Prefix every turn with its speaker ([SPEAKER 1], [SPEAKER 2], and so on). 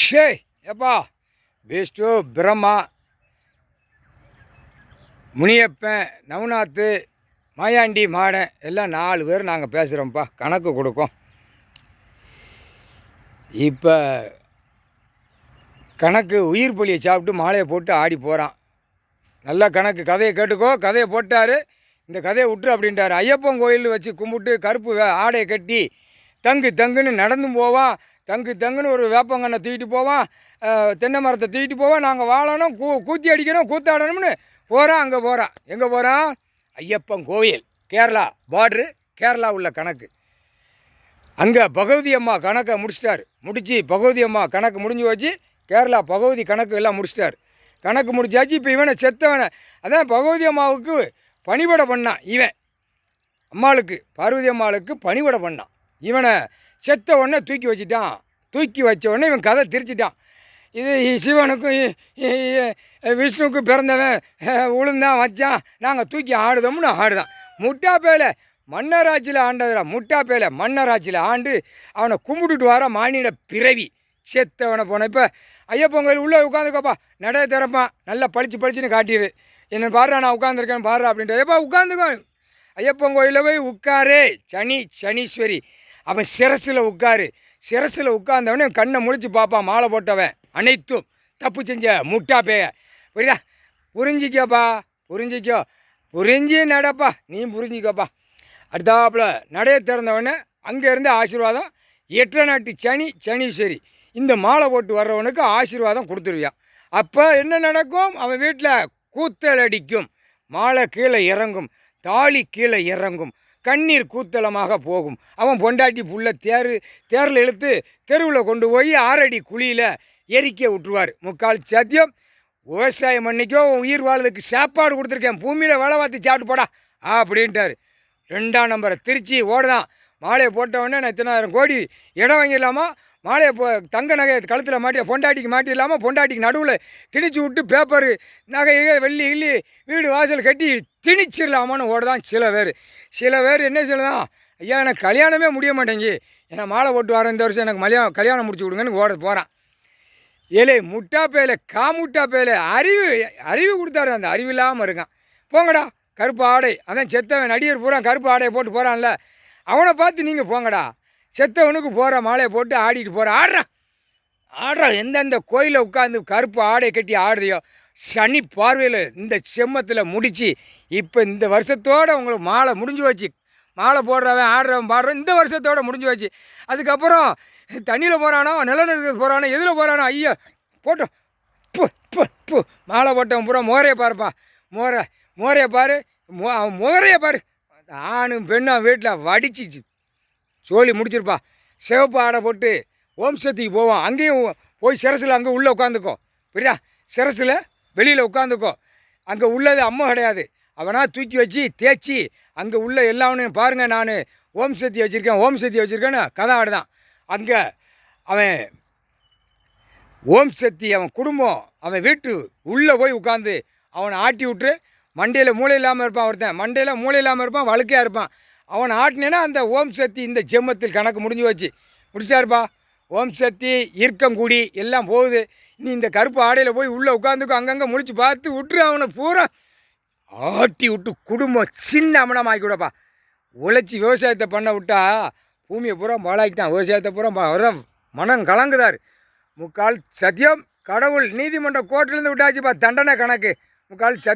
[SPEAKER 1] ஷே எப்பா விஷ்ணு பிரம்மா முனியப்பன் நவநாத்து மாயாண்டி மாடன் எல்லாம் 4 பேர் நாங்கள் பேசுகிறோம்ப்பா. கணக்கு கொடுக்கோம். இப்போ கணக்கு உயிர் பலியை சாப்பிட்டு மாலையை போட்டு ஆடி போகிறான். நல்லா கணக்கு கதையை கேட்டுக்கோ. கதையை போட்டார். இந்த கதையை விட்டுரு அப்படின்ட்டார். ஐயப்பன் கோயில் வச்சு கும்பிட்டு கருப்பு ஆடையை கட்டி தங்குன்னு நடந்து போவான். தங்குன்னு ஒரு வேப்பங்கண்ணை தூக்கிட்டு போவான். தென்னை மரத்தை தூக்கிட்டு போவான். நாங்கள் வாழணும், கூத்தி அடிக்கணும், கூத்தாடணும்னு போகிறான். அங்கே போகிறான். எங்கே போகிறான்? ஐயப்பன் கோயில், கேரளா பார்ட்ரு, கேரளா உள்ள கணக்கு. அங்கே பகவதி அம்மா கணக்கை முடித்து பகவதி அம்மா கணக்கு முடிஞ்சு வச்சு கேரளா பகவதி கணக்கு எல்லாம் முடிச்சிட்டார். கணக்கு முடிச்சாச்சு. இப்போ இவனை செத்தவனை அதான் பகவதி அம்மாவுக்கு பணிபடை பண்ணான். இவன் அம்மாளுக்கு, பார்வதி அம்மாளுக்கு பணிபடை பண்ணான். இவனை செத்த உடனே தூக்கி வச்சிட்டான். தூக்கி வச்ச உடனே இவன் கதை திரிச்சிட்டான். இது சிவனுக்கும் விஷ்ணுவுக்கும் பிறந்தவன் உளுந்தான் வச்சான், நாங்கள் தூக்கி ஆடுதோம்னு ஆடுதான். முட்டா பேல மன்னராட்சியில் ஆண்டதுடா. முட்டா பேல மன்னராட்சியில் ஆண்டு அவனை கும்பிட்டுட்டு வர மானிட பிறவி செத்தவனை போன. இப்போ ஐயப்பன் கோயில் உள்ளே உட்காந்துக்கோப்பா, நடைய திறப்பான், நல்லா பளிச்சுன்னு காட்டிடு. என்ன பாடுறா, நான் உட்காந்துருக்கேன் பாடுறா அப்படின்ட்டு. எப்பா உட்காந்துக்கோ, ஐயப்பன் கோயிலில் போய் உட்காரு. சனீஸ்வரி அவன் சிரசில் உட்காரு. சிரசில் உட்கார்ந்தவனே கண்ணை முழிச்சு பார்ப்பான். மாலை போட்டவன் அனைத்தும் தப்பு செஞ்ச முட்டா பேய. புரியுதா? புரிஞ்சிக்கோப்பா, புரிஞ்சு நடப்பா, நீ புரிஞ்சிக்கோப்பா. அடுத்தாப்புல நடைய திறந்தவொடனே அங்கேருந்து ஆசீர்வாதம். 8 நாட்டு சனீஸ்வரி இந்த மாலை போட்டு வர்றவனுக்கு ஆசீர்வாதம் கொடுத்துருவியான். அப்போ என்ன நடக்கும்? அவன் வீட்டில் கூத்தல் அடிக்கும், மாலை கீழே இறங்கும், தாலி கீழே இறங்கும், கண்ணீர் கூத்தலமாக போகும். அவன் பொண்டாட்டி புள்ள தேரில் இழுத்து தெருவில் கொண்டு போய் 6 அடி குழியில் எரிக்க விட்டுருவார். முக்கால் சத்தியம். விவசாயம் பண்ணிக்கோ, உயிர் வாழ்றதுக்கு சாப்பாடு கொடுத்துருக்கேன், பூமியில் வேலை பார்த்து சாப்பிட்டு போடா அப்படின்ட்டார். 2ஆம் நம்பரை திருச்சி ஓடுதான். மாலையை போட்டவொடனே நான் 10,000 கோடி இடம் வாங்கிடலாமா, மாலையை தங்க நகையை கழுத்தில் பொண்டாட்டிக்கு மாட்டிடலாமா, பொண்டாட்டிக்கு நடுவில் திணிச்சு விட்டு பேப்பரு நகையை வெள்ளி கிள்ளி வீடு வாசல் கட்டி திணிச்சிடலாமான்னு ஓடுதான் சில பேர் என்ன சொல்லுதான், ஐயா எனக்கு கல்யாணமே முடிய மாட்டேங்கி, ஏன்னா மாலை போட்டு வரேன், இந்த வருஷம் எனக்கு கல்யாணம் முடிச்சு கொடுங்கன்னு ஓட போகிறான். ஏலே முட்டா பேல காமுட்டா பேல அறிவு கொடுத்தாரு. அந்த அறிவு இல்லாமல் இருக்கான். போங்கடா, கருப்பு ஆடை. அதான் செத்தவன் நடிகர் பூரா கருப்பு ஆடையை போட்டு போகிறான்ல, அவனை பார்த்து நீங்கள் போங்கடா. செத்தவனுக்கு போகிற மாலையை போட்டு ஆடிட்டு போகிறான். ஆடுறா எந்தெந்த கோயிலில் உட்காந்து கருப்பு ஆடை கட்டி ஆடுறியோ, சனி பார்வையில் இந்த செம்மத்தில் முடித்து இப்போ இந்த வருஷத்தோடு உங்களுக்கு மாலை முடிஞ்சு வச்சு, மாலை போடுறவன் ஆடுறவன் பாடுறவன் இந்த வருஷத்தோடு முடிஞ்சு வச்சு. அதுக்கப்புறம் தண்ணியில் போகிறானோ, நிலநடுக்கிறது போகிறானோ, எதில் போகிறானோ, ஐயோ போட்டோம் மாலை போட்டவன் பூரா மோரையை பாருப்பா, மோரையை பாரு, முகரையை பாரு. ஆணும் பெண்ணும் வீட்டில் வடிச்சிச்சு சோழி முடிச்சிருப்பா. சிவப்பு ஆடை போட்டு ஓம் சக்திக்கு போவான். அங்கேயும் போய் சிரசில் அங்கே உள்ளே உட்காந்துக்கோ. புரியா? சிரசில் வெளியில் உட்காந்துக்கோ. அங்கே உள்ளது அம்மா கிடையாது. அவனா தூக்கி வச்சு தேய்ச்சி அங்கே உள்ள எல்லாவனையும் பாருங்கள், நான் ஓம் சக்தி வச்சுருக்கேன்னு கதை ஆடுதான். அங்கே அவன் ஓம் சக்தி அவன் குடும்பம் அவன் வீட்டு உள்ளே போய் உட்காந்து அவனை ஆட்டி விட்டு, மண்டையில் மூளை இல்லாமல் இருப்பான் ஒருத்தன், மண்டையில் மூளை இல்லாமல் இருப்பான், வழுக்கையாக இருப்பான். அவன் ஆட்டினேன்னா அந்த ஓம் சக்தி இந்த ஜென்மத்தில் கணக்கு முடிச்சாருப்பா. ஓம் சக்தி இருக்கங்குடி எல்லாம் போகுது. நீ இந்த கருப்பு ஆடையில் போய் உள்ளே உட்காந்துக்கோ, அங்கங்கே முடிச்சு பார்த்து விட்டுரு. அவனை பூரா ஆட்டி விட்டு குடும்பம் சின்ன அமனமாக்கி விடப்பா. உழைச்சி விவசாயத்தை பண்ண விட்டா பூமியை பூரா பாழாக்கிட்டான். விவசாயத்தை பூரா வர மனம் கலங்குதார். முக்கால் சத்தியம் கடவுள் நீதிமன்ற கோர்ட்டிலேருந்து விட்டாச்சுப்பா. தண்டனை கணக்கு முக்கால் சத்தியம்.